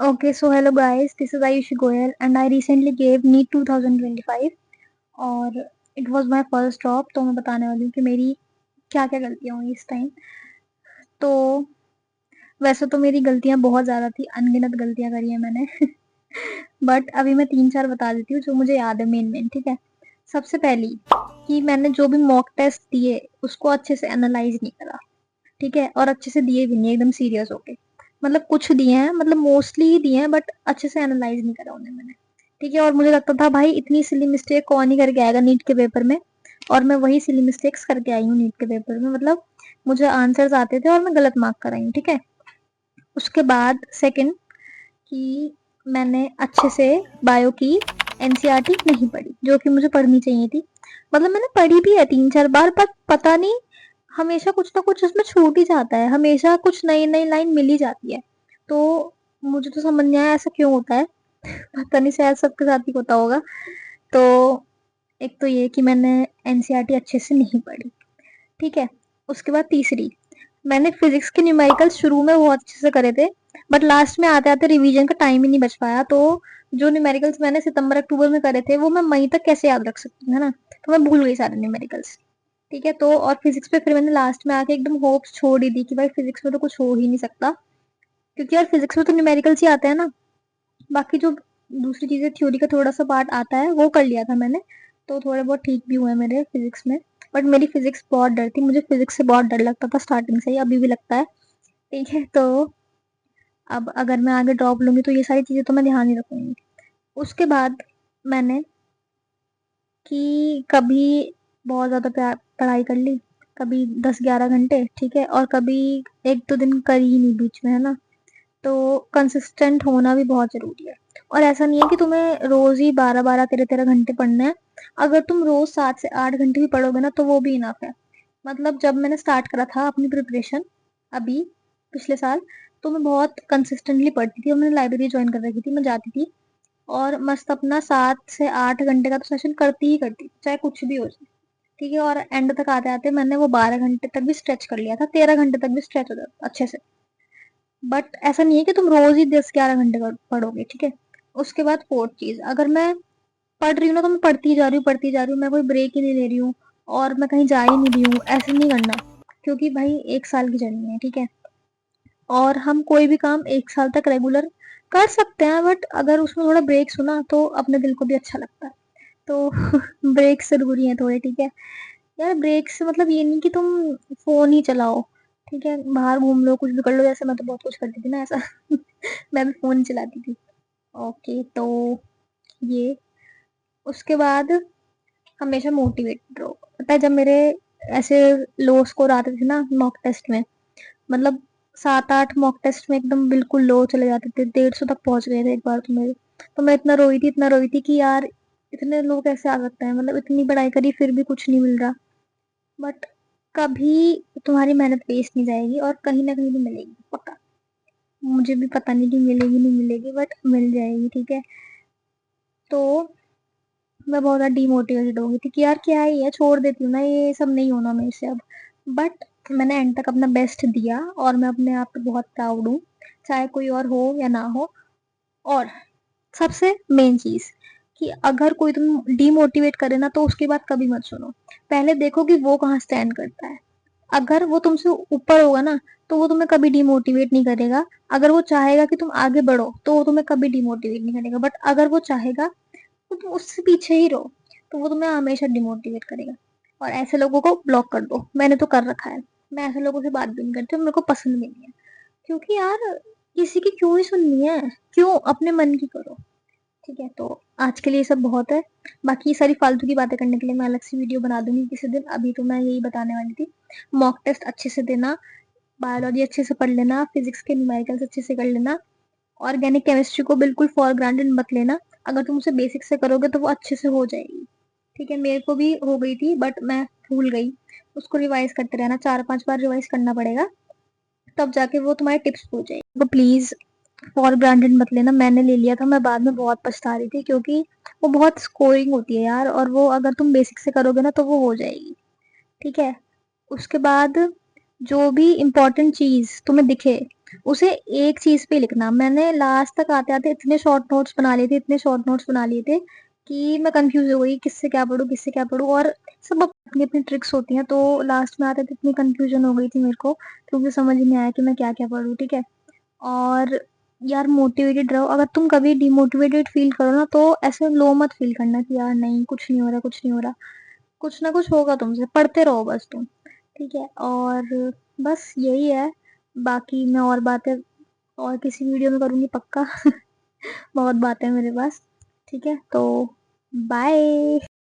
Okay, so hello guys, this is Ayushi Goyal and I recently gave NEET 2025 और it was my first drop। तो मैं बताने वाली हूँ कि मेरी क्या क्या गलतियाँ हुई इस टाइम। तो वैसे तो मेरी गलतियाँ बहुत ज़्यादा थी, अनगिनत गलतियाँ करी हैं मैंने बट अभी मैं 3-4 बता देती हूँ जो मुझे याद है मेन मेन। ठीक है, सबसे पहली कि मैंने जो भी मॉक टेस्ट दिए उसको अच्छे से एनालाइज नहीं करा। ठीक है, और अच्छे से दिए भी नहीं एकदम सीरियस होके। मतलब कुछ दिए हैं, मतलब मोस्टली ही दिए हैं बट अच्छे से एनालाइज नहीं करा उन्हें मैंने। ठीक है, और मुझे लगता था भाई इतनी सिली मिस्टेक कौन ही करके आएगा नीट के पेपर में। और मैं वही सिली मिस्टेक्स करके आई हूँ नीट के पेपर में। मतलब मुझे आंसर्स आते थे और मैं गलत मार्क कराई हूँ। ठीक है, उसके बाद सेकंड कि मैंने अच्छे से बायो की एनसीईआरटी नहीं पढ़ी जो कि मुझे पढ़नी चाहिए थी। मतलब मैंने पढ़ी भी है 3-4 बार पर पता नहीं हमेशा कुछ ना कुछ उसमें छूट ही जाता है, हमेशा कुछ नई नई लाइन मिल ही जाती है। तो मुझे तो समझ नहीं आया ऐसा क्यों होता है पता नहीं, शायद सबके साथ ही होता होगा। तो एक तो ये कि मैंने एनसीईआरटी अच्छे से नहीं पढ़ी। ठीक है, उसके बाद तीसरी, मैंने फिजिक्स के न्यूमेरिकल्स शुरू में बहुत अच्छे से करे थे बट लास्ट में आते आते रिवीजन का टाइम ही नहीं बच पाया। तो जो न्यूमेरिकल्स मैंने सितंबर अक्टूबर में करे थे वो मैं मई तक कैसे याद रख सकती हूँ, है ना। तो मैं भूल गई सारे न्यूमेरिकल्स। ठीक है, तो और फिजिक्स पे फिर मैंने लास्ट में आके एकदम होप्स छोड़ ही दी कि भाई फिजिक्स में तो कुछ हो ही नहीं सकता, क्योंकि यार फिजिक्स में तो न्यूमेरिकल्स ही आते हैं ना। बाकी जो दूसरी चीजें थ्योरी का थोड़ा सा पार्ट आता है वो कर लिया था मैंने। तो थोड़े बहुत ठीक भी हुए मेरे फिजिक्स में। बट मेरी फिजिक्स बहुत डर थी, मुझे फिजिक्स से बहुत डर लगता था स्टार्टिंग से ही, अभी भी लगता है। ठीक है, तो अब अगर मैं आगे ड्रॉप लूंगी तो ये सारी चीजें तो मैं ध्यान ही रखूंगी। उसके बाद मैंने कि कभी बहुत ज्यादा पढ़ाई कर ली, कभी 10-11 घंटे। ठीक है, और कभी 1-2 दिन करी ही नहीं बीच में, है ना। तो कंसिस्टेंट होना भी बहुत जरूरी है। और ऐसा नहीं है कि तुम्हें रोज ही 12-12, 13-13 घंटे पढ़ना है। अगर तुम रोज 7 से 8 घंटे भी पढ़ोगे ना तो वो भी इनफ है। मतलब जब मैंने स्टार्ट करा था अपनी प्रिपरेशन अभी पिछले साल, तो मैं बहुत कंसिस्टेंटली पढ़ती थी और मैंने लाइब्रेरी ज्वाइन कर रखी थी, मैं जाती थी और मस्त अपना 7 से 8 घंटे का तो सेशन करती ही करती, चाहे कुछ भी हो जाए। ठीक है, और एंड तक आते आते मैंने वो 12 घंटे तक भी स्ट्रेच कर लिया था, 13 घंटे तक भी स्ट्रेच हो जाता अच्छे से। बट ऐसा नहीं है कि तुम रोज ही 10-11 घंटे पढ़ोगे। ठीक है, उसके बाद फोर्थ चीज, अगर मैं पढ़ रही हूँ ना तो मैं पढ़ती जा रही हूँ पढ़ती जा रही हूँ, मैं कोई ब्रेक ही नहीं ले रही हूँ और मैं कहीं जा ही नहीं रही हूँ, ऐसे नहीं करना। क्योंकि भाई 1 साल की जर्नी है। ठीक है, और हम कोई भी काम 1 साल तक रेगुलर कर सकते हैं बट अगर उसमें थोड़ा ब्रेक्स हो ना तो अपने दिल को भी अच्छा लगता है। तो ब्रेक्स जरूरी है थोड़े। ठीक है यार, ब्रेक से मतलब ये नहीं कि तुम फोन ही चलाओ। ठीक है, बाहर घूम लो, कुछ भी कर लो, जैसे मैं तो बहुत कुछ करती थी ना ऐसा मैं भी फोन चलाती थी। ओके, तो ये उसके बाद हमेशा मोटिवेटेड रहो। पता है जब मेरे ऐसे लो स्कोर आते थे ना मॉक टेस्ट में, मतलब 7-8 मॉक टेस्ट में एकदम बिल्कुल लो चले जाते थे, 150 तक पहुंच गए थे एक बार तो मेरे। तो मैं इतना रोई थी कि यार इतने लोग कैसे आ सकते हैं, मतलब इतनी पढ़ाई करी फिर भी कुछ नहीं मिल रहा। बट कभी तुम्हारी मेहनत वेस्ट नहीं जाएगी और कहीं ना कहीं तो मिलेगी पक्का। मुझे भी पता नहीं कि मिलेगी नहीं मिलेगी बट मिल जाएगी। ठीक है, तो मैं बहुत ज्यादा डिमोटिवेटेड हो गई थी कि यार क्या ही है, छोड़ देती हूँ ना, ये सब नहीं होना मेरे से अब। बट मैंने एंड तक अपना बेस्ट दिया और मैं अपने आप पे बहुत प्राउड हूँ, चाहे कोई और हो या ना हो। और सबसे मेन चीज कि अगर कोई तुम डिमोटिवेट करे ना तो उसकी बात कभी मत सुनो, पहले देखो कि वो कहाँ स्टैंड करता है। अगर वो तुमसे ऊपर होगा ना तो वो तुम्हें कभी डिमोटिवेट नहीं करेगा। अगर वो चाहेगा कि तुम आगे बढ़ो तो वो तुम्हें कभी डिमोटिवेट नहीं करेगा, बट अगर वो चाहेगा तो तुम उससे पीछे ही रहो तो वो तुम्हें हमेशा डिमोटिवेट करेगा। और ऐसे लोगों को ब्लॉक कर दो, मैंने तो कर रखा है। मैं ऐसे लोगों से बात भी नहीं करती, मेरे को पसंद भी नहीं है। क्योंकि यार किसी की क्यों ही सुननी है, क्यों, अपने मन की करो। ठीक है, तो आज के लिए सब बहुत है। बाकी ये सारी फालतू की बातें करने के लिए मैं अलग से वीडियो बना दूंगी किसी दिन, अभी तो मैं यही बताने वाली थी। मॉक टेस्ट अच्छे से देना, बायोलॉजी अच्छे से पढ़ लेना, फिजिक्स के न्यूमेरिकल्स अच्छे से कर लेना, ऑर्गेनिक केमिस्ट्री को बिल्कुल फॉर ग्रांटेड मत लेना। अगर तुम उसे बेसिक से करोगे तो वो अच्छे से हो जाएगी। ठीक है, मेरे को भी हो गई थी बट मैं भूल गई। उसको रिवाइज करते रहना, 4-5 बार रिवाइज करना पड़ेगा, तब जाके वो तुम्हारे टिप्स हो जाएगी। तो प्लीज फॉर ग्रांटेड मत लेना, मैंने ले लिया था, मैं बाद में बहुत पछता रही थी क्योंकि वो बहुत स्कोरिंग होती है यार, और वो अगर तुम बेसिक से करोगे ना तो वो हो जाएगी। ठीक है, उसके बाद जो भी इम्पोर्टेंट चीज तुम्हें दिखे उसे एक चीज पे लिखना। मैंने लास्ट तक आते आते इतने शॉर्ट नोट्स बना लिए थे, इतने शॉर्ट नोट्स बना लिए थे कि मैं कंफ्यूज हो गई किससे क्या पढ़ूं, किससे क्या पढ़ूं। और सब अपनी अपनी ट्रिक्स होती हैं, तो लास्ट में आते थे इतनी कंफ्यूजन हो गई थी मेरे को, क्योंकि समझ ही नहीं आया कि मैं क्या क्या पढूं। ठीक है। और यार मोटिवेटेड रहो। अगर तुम कभी डिमोटिवेटेड फील करो ना, तो ऐसे लो मत फील करना कि यार नहीं कुछ नहीं हो रहा, कुछ नहीं हो रहा। कुछ ना कुछ होगा तुमसे, पढ़ते रहो बस तुम। ठीक है। और बस यही है। बाकी मैं और बातें और किसी वीडियो में करूंगी पक्का। बहुत बातें हैं मेरे पास। ठीक है, तो बाय।